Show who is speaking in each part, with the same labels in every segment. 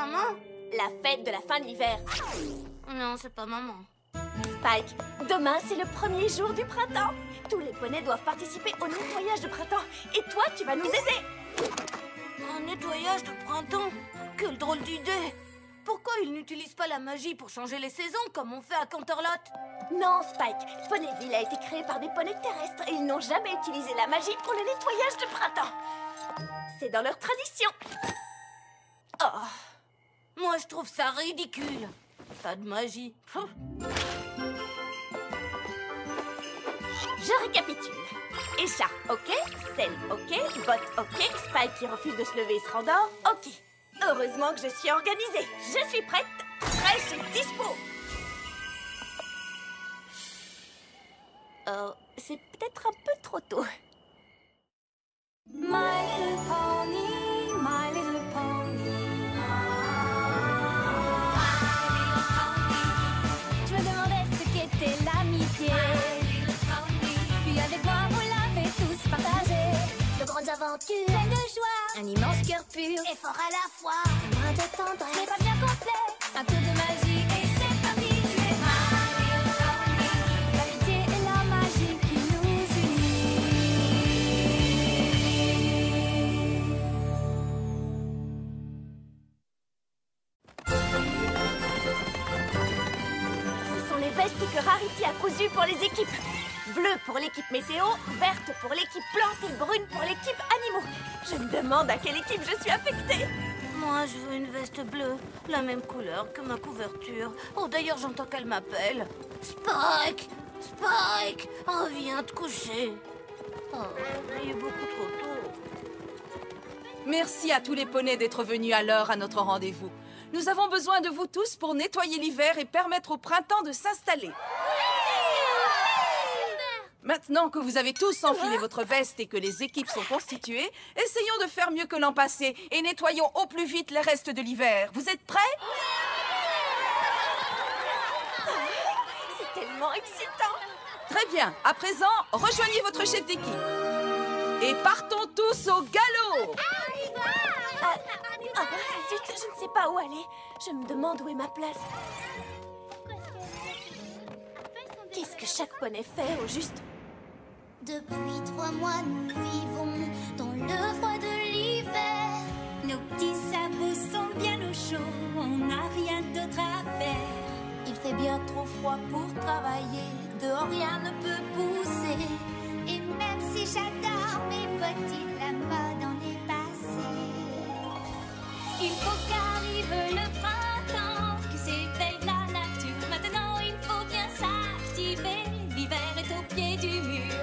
Speaker 1: maman?
Speaker 2: La fête de la fin de l'hiver.
Speaker 1: Non, c'est pas maman.
Speaker 2: Spike, demain c'est le premier jour du printemps. Tous les poneys doivent participer au nettoyage de printemps. Et toi, tu vas nous aider.
Speaker 1: Un nettoyage de printemps? Quelle drôle d'idée! Pourquoi ils n'utilisent pas la magie pour changer les saisons comme on fait à Canterlot?
Speaker 2: Non, Spike. Ponyville a été créé par des poneys terrestres et ils n'ont jamais utilisé la magie pour le nettoyage de printemps. C'est dans leur tradition.
Speaker 1: Oh, moi je trouve ça ridicule. Pas de magie.
Speaker 2: Je récapitule. Écharpe, ok. Selle, ok. Botte, ok. Spike qui refuse de se lever et se rendort, ok. Heureusement que je suis organisée. Je suis prête, fraîche et dispo. Oh, c'est peut-être un peu trop tôt.
Speaker 3: My little pony, my little pony. Je me demandais ce qu'était l'amitié. Puis avec moi, vous l'avez tous partagé. De grandes aventures, pleines de joie, un immense cœur pur
Speaker 1: Et fort à la fois.
Speaker 3: un brin de tendresse. C'est pas bien complet, un tour de magie et c'est parti. Tu es my little pony. L'amitié et la magie qui nous
Speaker 2: Ce sont les vestes que Rarity a cousues pour les équipes. Bleue pour l'équipe météo, verte pour l'équipe plante et brune pour l'équipe animaux. Je me demande à quelle équipe je suis affectée.
Speaker 1: Moi je veux une veste bleue, la même couleur que ma couverture. Oh d'ailleurs j'entends qu'elle m'appelle. Spike! Spike! Reviens te coucher. Oh, il est beaucoup trop tôt.
Speaker 4: Merci à tous les poneys d'être venus à l'heure à notre rendez-vous. Nous avons besoin de vous tous pour nettoyer l'hiver et permettre au printemps de s'installer. Maintenant que vous avez tous enfilé votre veste et que les équipes sont constituées, essayons de faire mieux que l'an passé et nettoyons au plus vite les restes de l'hiver. Vous êtes prêts?
Speaker 2: C'est tellement excitant.
Speaker 4: Très bien. À présent, rejoignez votre chef d'équipe. Et partons tous au galop!
Speaker 2: Zut, je ne sais pas où aller. Je me demande où est ma place. Qu'est-ce que chaque poney fait au juste?
Speaker 5: Depuis 3 mois, nous vivons dans le froid de l'hiver.
Speaker 3: Nos petits sabots sont bien au chaud, on n'a rien d'autre à faire.
Speaker 5: Il fait bien trop froid pour travailler, dehors rien ne peut pousser. Et même si j'adore mes petites, la mode en est passée.
Speaker 3: Il faut qu'arrive le printemps, que s'éveille la nature. Maintenant, il faut bien s'activer. L'hiver est au pied du mur.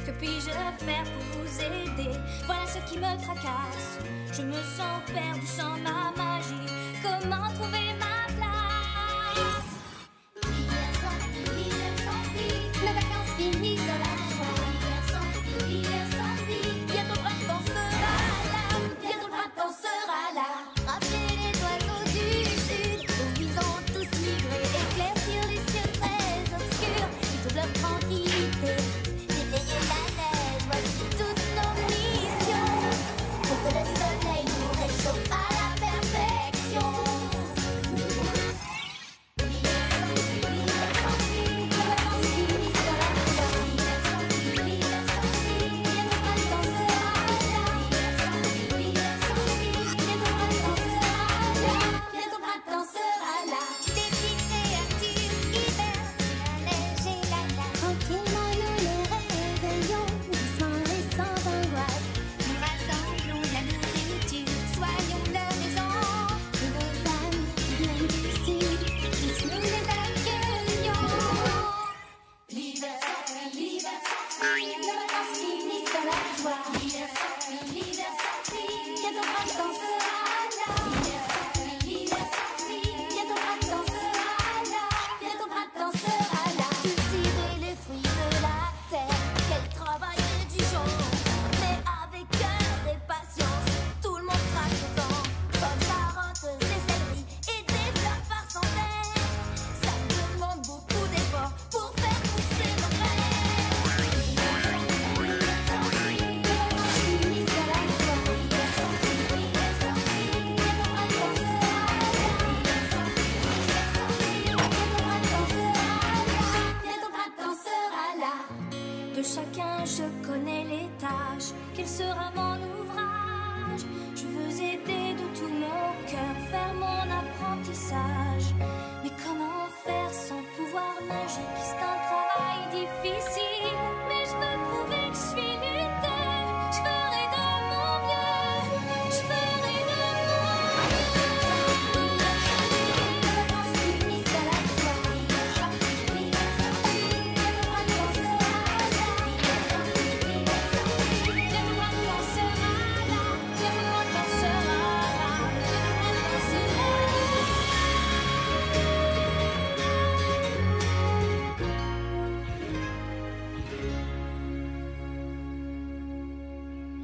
Speaker 3: Que puis-je faire pour vous aider? Voilà ce qui me tracasse. Je me sens perdu sans ma magie. Comment trouver ma place?
Speaker 5: L'hiver s'enfuit, nos vacances finissent dans la joie. L'hiver s'enfuit,
Speaker 3: Bientôt le printemps sera là.
Speaker 5: bientôt le printemps sera là. Rappelez les oiseaux du sud, où ils ont tous migré.
Speaker 3: Éclaircir les cieux très obscurs,
Speaker 5: Ils trouvent leur tranquillité, d'éveiller la neige. Voici toutes nos missions, pour que le soleil nous réchauffe à la perfection.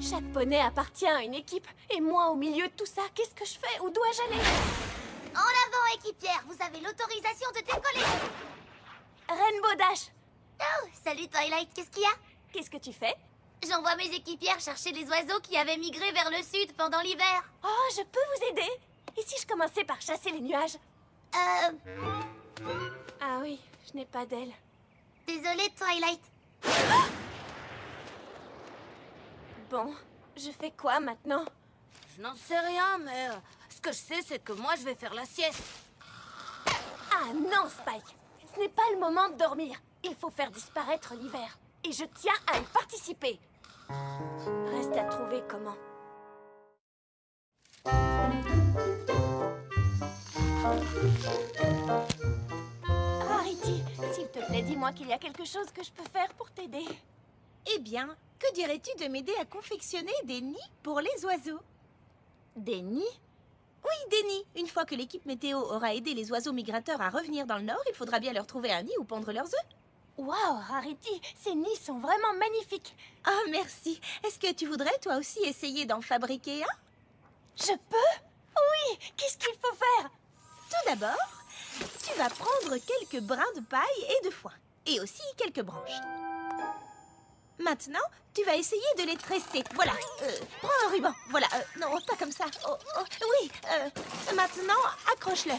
Speaker 2: Chaque poney appartient à une équipe. Et moi, au milieu de tout ça, qu'est-ce que je fais? Où dois-je aller?
Speaker 5: En avant, équipière, vous avez l'autorisation de décoller.
Speaker 2: Rainbow Dash!
Speaker 5: Oh, salut Twilight, qu'est-ce qu'il y a?
Speaker 2: Qu'est-ce que tu fais?
Speaker 5: J'envoie mes équipières chercher les oiseaux qui avaient migré vers le sud pendant l'hiver.
Speaker 2: Oh, je peux vous aider? Et si je commençais par chasser les nuages? Ah oui, je n'ai pas d'aile.
Speaker 5: Désolée Twilight.
Speaker 2: Bon, je fais quoi maintenant?
Speaker 1: Je n'en sais rien, mais ce que je sais, c'est que moi, je vais faire la sieste.
Speaker 2: Ah non, Spike! Ce n'est pas le moment de dormir. Il faut faire disparaître l'hiver. Et je tiens à y participer. Reste à trouver comment. Rarity, s'il te plaît, dis-moi qu'il y a quelque chose que je peux faire pour t'aider.
Speaker 6: Eh bien, que dirais-tu de m'aider à confectionner des nids pour les oiseaux?
Speaker 2: Des nids?
Speaker 6: Oui, des nids. Une fois que l'équipe météo aura aidé les oiseaux migrateurs à revenir dans le nord, il faudra bien leur trouver un nid où pondre leurs œufs.
Speaker 2: Waouh, Rarity, ces nids sont vraiment magnifiques.
Speaker 6: Ah, merci. Est-ce que tu voudrais toi aussi essayer d'en fabriquer un?
Speaker 2: Je peux? Oui, qu'est-ce qu'il faut faire?
Speaker 6: Tout d'abord, tu vas prendre quelques brins de paille et de foin. Et aussi quelques branches. Maintenant, tu vas essayer de les tresser. Voilà. Prends un ruban. Voilà. Non, pas comme ça. Oh, oh, oui. Maintenant, accroche-le.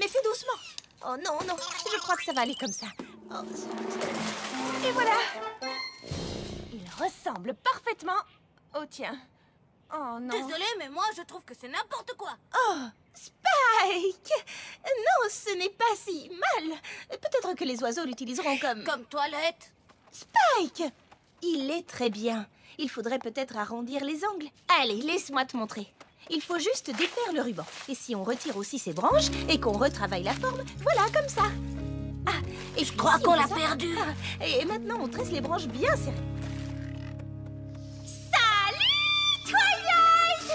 Speaker 6: Mais fais doucement. Oh non, non. Je crois que ça va aller comme ça. Oh.
Speaker 2: Et voilà. Il ressemble parfaitement au tien. Oh non.
Speaker 1: Désolée, mais moi, je trouve que c'est n'importe quoi.
Speaker 6: Oh, Spike! Non, ce n'est pas si mal. Peut-être que les oiseaux l'utiliseront comme...
Speaker 1: Comme toilette.
Speaker 6: Spike! Il est très bien. Il faudrait peut-être arrondir les angles. Allez, laisse-moi te montrer. Il faut juste défaire le ruban. Et si on retire aussi ses branches et qu'on retravaille la forme, voilà, comme ça. Ah, et
Speaker 1: Je crois qu'on l'a perdu.
Speaker 6: Et maintenant, on tresse les branches bien serrées.
Speaker 2: Salut, Twilight!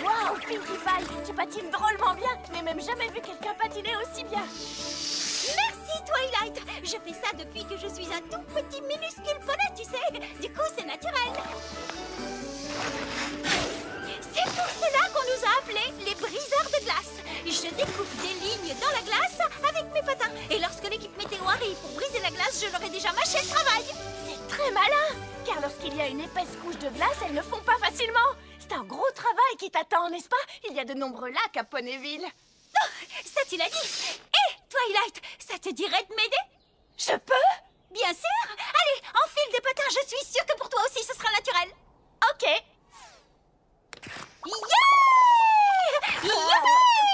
Speaker 2: Waouh, Pinkie Pie, tu patines drôlement bien. Je n'ai même jamais vu quelqu'un patiner aussi bien.
Speaker 6: Merci, Twilight. Je fais ça depuis que je suis un tout petit minuscule poney, tu sais. Du coup, c'est naturel. C'est pour cela qu'on nous a appelés les briseurs de glace. Je découpe des lignes dans la glace avec mes patins. Et lorsque l'équipe météo arrive pour briser la glace, je leur ai déjà mâché le travail.
Speaker 2: C'est très malin, car lorsqu'il y a une épaisse couche de glace, elles ne fond pas facilement. C'est un gros travail qui t'attend, n'est-ce pas? Il y a de nombreux lacs à Ponyville.
Speaker 6: Oh, ça tu l'as dit. Hé, Twilight, ça te dirait de m'aider?
Speaker 2: Je peux?
Speaker 6: Bien sûr. Allez, enfile des patins, je suis sûre que pour toi aussi ce sera naturel.
Speaker 2: Ok.
Speaker 6: Yeah!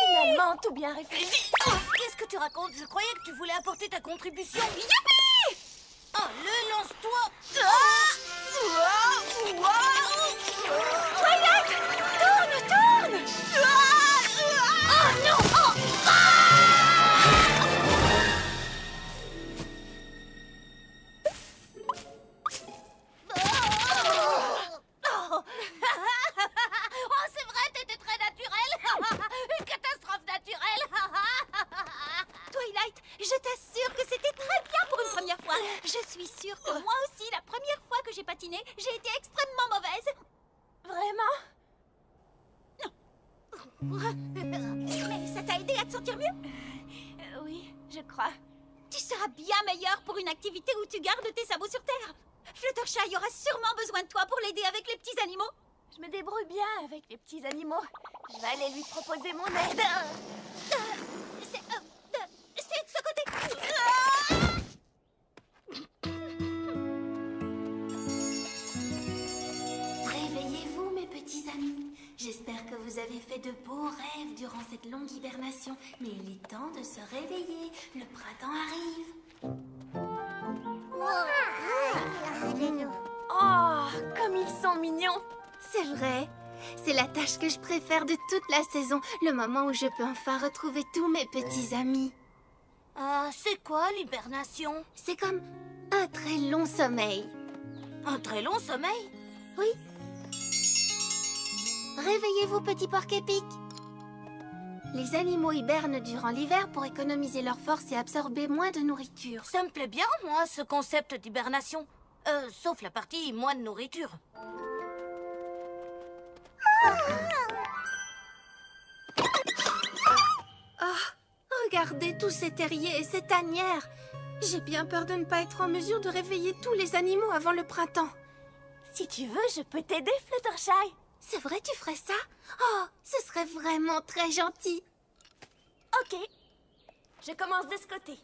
Speaker 2: Finalement, tout bien réfléchi.
Speaker 1: Qu'est-ce que tu racontes? Je croyais que tu voulais apporter ta contribution.
Speaker 6: Youpi!
Speaker 1: Oh, lance-toi.
Speaker 6: Twilight, tourne! Oh non!
Speaker 1: Oh, c'est vrai, t'étais très naturelle. Une catastrophe naturelle.
Speaker 6: Twilight, je t'assure que c'était très bien pour une première fois. Je suis sûre que moi aussi, la première fois que j'ai patiné, j'ai été extrêmement mauvaise.
Speaker 2: Vraiment?
Speaker 6: Mais ça t'a aidé à te sentir mieux?
Speaker 2: Oui, je crois.
Speaker 6: Tu seras bien meilleure pour une activité où tu gardes tes sabots sur terre. Fluttershy aura sûrement besoin de toi pour l'aider avec les petits animaux.
Speaker 2: Je me débrouille bien avec les petits animaux. Je vais aller lui proposer mon aide.
Speaker 6: C'est de ce côté.
Speaker 5: Réveillez-vous, mes petits amis. J'espère que vous avez fait de beaux rêves durant cette longue hibernation. Mais il est temps de se réveiller. Le printemps arrive.
Speaker 2: Oh, comme ils sont mignons.
Speaker 5: C'est vrai. C'est la tâche que je préfère de toute la saison. Le moment où je peux enfin retrouver tous mes petits amis.
Speaker 1: Ah, c'est quoi l'hibernation?
Speaker 5: C'est comme un très long sommeil.
Speaker 1: Un très long sommeil?
Speaker 5: Oui. Réveillez-vous, petit porc-épic. Les animaux hibernent durant l'hiver pour économiser leur force et absorber moins de nourriture.
Speaker 1: Ça me plaît bien, moi, ce concept d'hibernation. Sauf la partie moins de nourriture.
Speaker 6: Regardez tous ces terriers et ces tanières. J'ai bien peur de ne pas être en mesure de réveiller tous les animaux avant le printemps.
Speaker 2: Si tu veux, je peux t'aider, Fluttershy.
Speaker 6: C'est vrai, tu ferais ça? Oh, ce serait vraiment très gentil.
Speaker 2: Ok. Je commence de ce côté.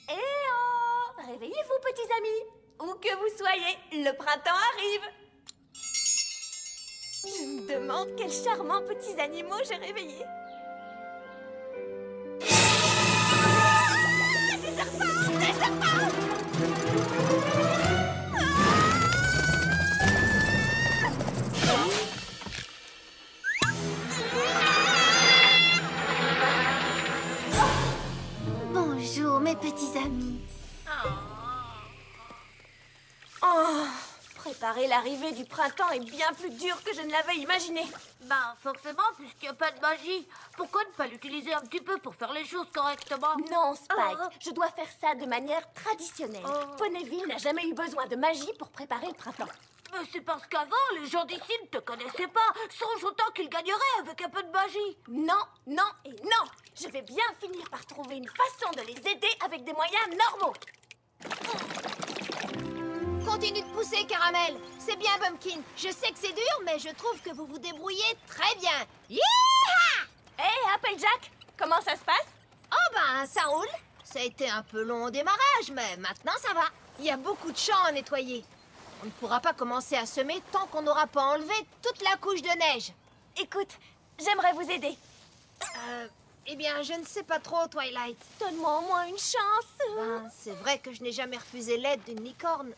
Speaker 2: Eh oh! Réveillez-vous, petits amis. Où que vous soyez, le printemps arrive. Je me demande quels charmants petits animaux j'ai réveillés. Ah, des serpents! Des serpents!
Speaker 6: Bonjour, mes petits amis.
Speaker 2: Préparer l'arrivée du printemps est bien plus dur que je ne l'avais imaginé.
Speaker 1: Ben, forcément, puisqu'il n'y a pas de magie. Pourquoi ne pas l'utiliser un petit peu pour faire les choses correctement?
Speaker 2: Non, Spike, je dois faire ça de manière traditionnelle. Ponyville n'a jamais eu besoin de magie pour préparer le printemps.
Speaker 1: Mais c'est parce qu'avant, les gens d'ici ne te connaissaient pas. Songe autant qu'ils gagneraient avec un peu de magie.
Speaker 2: Non, non et non. Je vais bien finir par trouver une façon de les aider avec des moyens normaux.
Speaker 5: Continue de pousser, Caramel. C'est bien, Bumpkin. Je sais que c'est dur, mais je trouve que vous vous débrouillez très bien. Yeeha!
Speaker 2: Hé, Applejack, comment ça se passe?
Speaker 5: Oh ben, ça roule. Ça a été un peu long au démarrage, mais maintenant ça va. Il y a beaucoup de champs à nettoyer. On ne pourra pas commencer à semer tant qu'on n'aura pas enlevé toute la couche de neige.
Speaker 2: Écoute, j'aimerais vous aider.
Speaker 5: Eh bien, je ne sais pas trop, Twilight.
Speaker 2: Donne-moi au moins une chance.
Speaker 5: Ben, c'est vrai que je n'ai jamais refusé l'aide d'une licorne.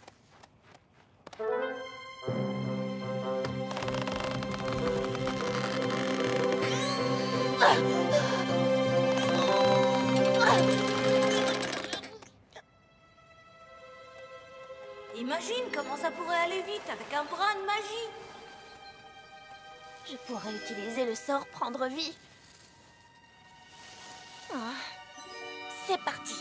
Speaker 1: Imagine comment ça pourrait aller vite avec un brin de magie.
Speaker 2: Je pourrais utiliser le sort prendre vie. C'est parti.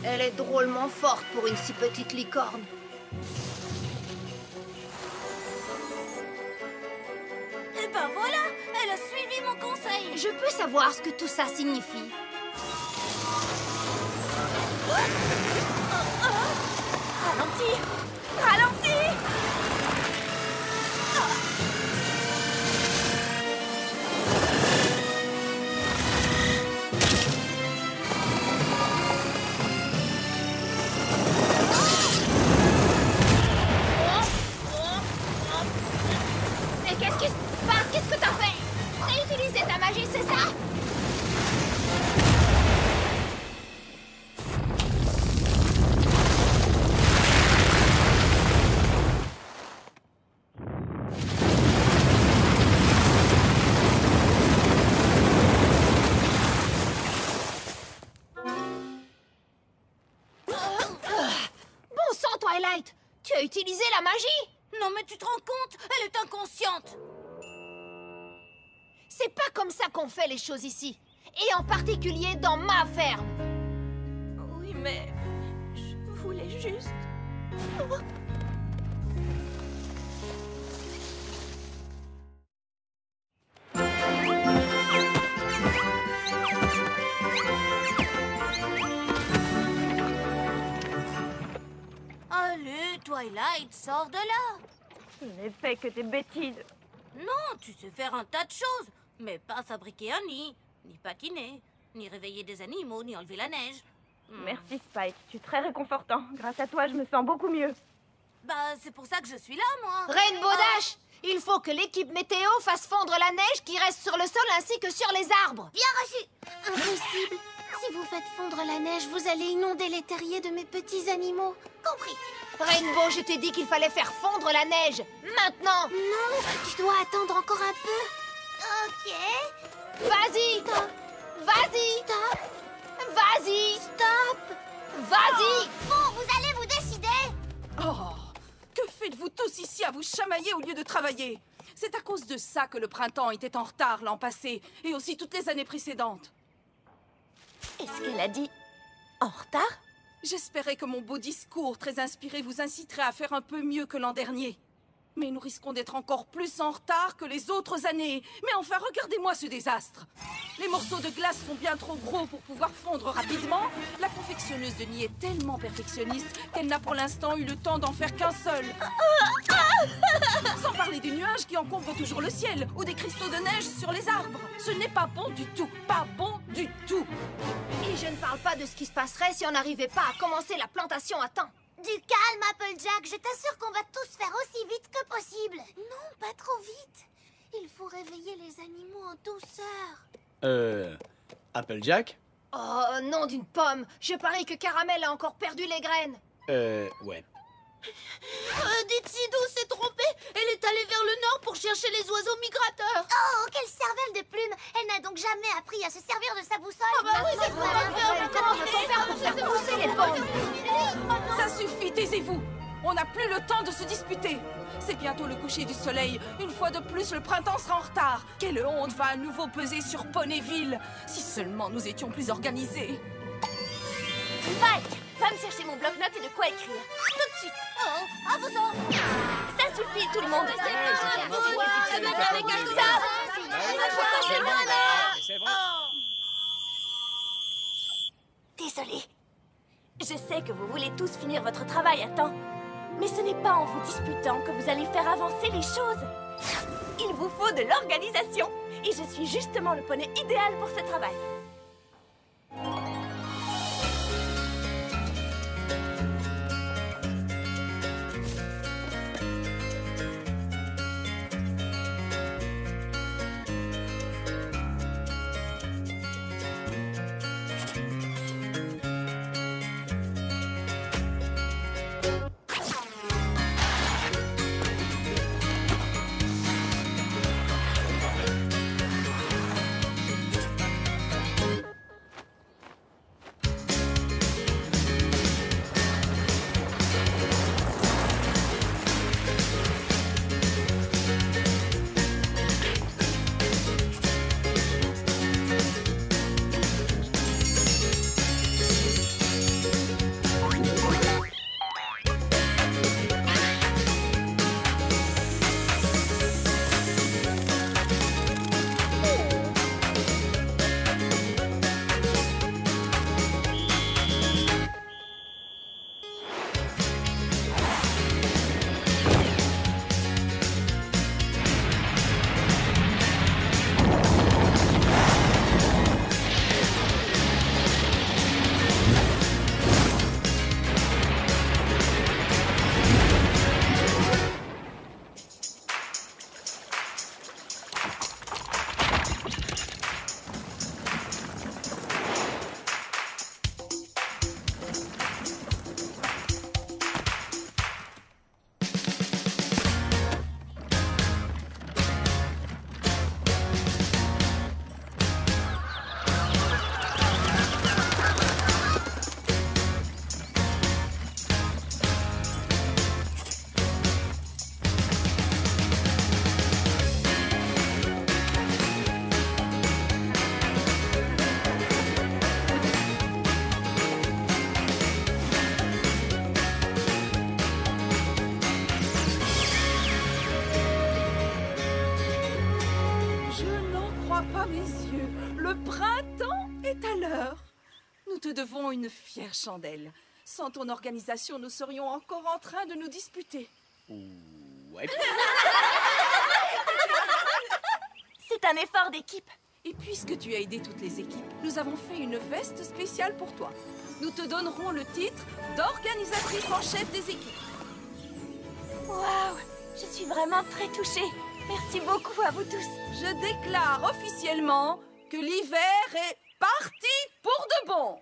Speaker 5: Elle est drôlement forte pour une si petite licorne.
Speaker 1: Et ben voilà, elle a suivi mon conseil.
Speaker 5: Je peux savoir ce que tout ça signifie.
Speaker 2: Ralentis! Ralentis!
Speaker 5: Mais qu'est-ce qui se passe? Qu'est-ce que t'as fait? T'as utilisé ta magie, c'est ça? Bon sang, Twilight! Tu as utilisé la magie?
Speaker 1: Non mais tu te rends compte? Elle est inconsciente.
Speaker 5: C'est pas comme ça qu'on fait les choses ici. Et en particulier dans ma ferme.
Speaker 2: Oui, mais je voulais juste...
Speaker 1: Allez, Twilight, sors de là.
Speaker 2: Je n'ai fait que des bêtises.
Speaker 1: Non, tu sais faire un tas de choses, mais pas fabriquer un nid, ni patiner, ni réveiller des animaux, ni enlever la neige.
Speaker 2: Merci, Spike. Tu es très réconfortant. Grâce à toi, je me sens beaucoup mieux.
Speaker 1: Bah, c'est pour ça que je suis là, moi.
Speaker 5: Rainbow Dash, il faut que l'équipe météo fasse fondre la neige qui reste sur le sol ainsi que sur les arbres.
Speaker 6: Bien reçu. Impossible. Si vous faites fondre la neige, vous allez inonder les terriers de mes petits animaux. Compris.
Speaker 5: Rainbow, je t'ai dit qu'il fallait faire fondre la neige. Maintenant.
Speaker 6: Non, tu dois attendre encore un peu. Ok.
Speaker 5: Vas-y.
Speaker 6: Stop.
Speaker 5: Vas-y.
Speaker 6: Stop.
Speaker 5: Vas-y.
Speaker 6: Stop.
Speaker 5: Vas-y! Bon, vous allez vous décider!
Speaker 4: Oh, que faites-vous tous ici à vous chamailler au lieu de travailler? C'est à cause de ça que le printemps était en retard l'an passé, et aussi toutes les années précédentes.
Speaker 2: Est-ce qu'elle a dit en retard?
Speaker 4: J'espérais que mon beau discours très inspiré vous inciterait à faire un peu mieux que l'an dernier. Mais nous risquons d'être encore plus en retard que les autres années. Mais enfin, regardez-moi ce désastre. Les morceaux de glace sont bien trop gros pour pouvoir fondre rapidement. La confectionneuse de nid est tellement perfectionniste qu'elle n'a pour l'instant eu le temps d'en faire qu'un seul. Sans parler des nuages qui encombrent toujours le ciel ou des cristaux de neige sur les arbres. Ce n'est pas bon du tout. Pas bon du tout.
Speaker 7: Et je ne parle pas de ce qui se passerait si on n'arrivait pas à commencer la plantation à temps.
Speaker 5: Du calme, Applejack. Je t'assure qu'on va tous faire aussi vite que possible. Non, pas trop vite. Il faut réveiller les animaux en douceur.
Speaker 8: Applejack?
Speaker 7: Oh, nom d'une pomme. Je parie que Caramel a encore perdu les graines.
Speaker 8: Ouais.
Speaker 5: Dixie s'est trompée. Elle est allée vers le nord pour chercher les oiseaux migrateurs. Oh, quelle cervelle de plume. Elle n'a donc jamais appris à se servir de sa boussole. Ah bah oui, c'est quoi?
Speaker 7: Comment va-t-on faire pour faire pousser les pommes?
Speaker 4: Ça suffit, taisez-vous. On n'a plus le temps de se disputer. C'est bientôt le coucher du soleil. Une fois de plus, le printemps sera en retard. Quelle honte va à nouveau peser sur Ponyville. Si seulement nous étions plus organisés.
Speaker 2: Spike, va me chercher mon bloc-notes et de quoi écrire. Tout de suite.
Speaker 5: Oh, à vous autres.
Speaker 2: Ça suffit, tout le monde. Désolée. Je sais que vous voulez tous finir votre travail à temps. Mais ce n'est pas en vous disputant que vous allez faire avancer les choses. Il vous faut de l'organisation. Et je suis justement le poney idéal pour ce travail.
Speaker 4: Nous te devons une fière chandelle. Sans ton organisation, nous serions encore en train de nous disputer.
Speaker 8: Ouais.
Speaker 2: C'est un effort d'équipe.
Speaker 4: Et puisque tu as aidé toutes les équipes, nous avons fait une veste spéciale pour toi. Nous te donnerons le titre d'organisatrice en chef des équipes.
Speaker 2: Waouh, je suis vraiment très touchée. Merci beaucoup à vous tous.
Speaker 4: Je déclare officiellement que l'hiver est parti pour de bon.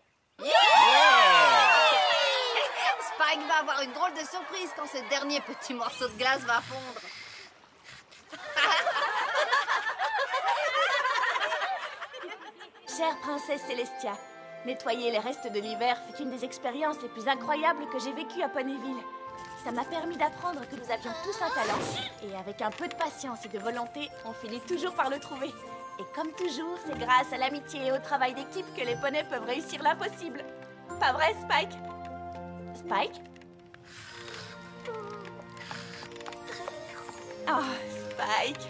Speaker 7: Spike va avoir une drôle de surprise quand ce dernier petit morceau de glace va fondre.
Speaker 2: Chère princesse Célestia, Nettoyer les restes de l'hiver fut une des expériences les plus incroyables que j'ai vécues à Ponyville. Ça m'a permis d'apprendre que nous avions tous un talent, et avec un peu de patience et de volonté, on finit toujours par le trouver. Et comme toujours, c'est grâce à l'amitié et au travail d'équipe que les poneys peuvent réussir l'impossible. Pas vrai, Spike? Spike? Oh, Spike.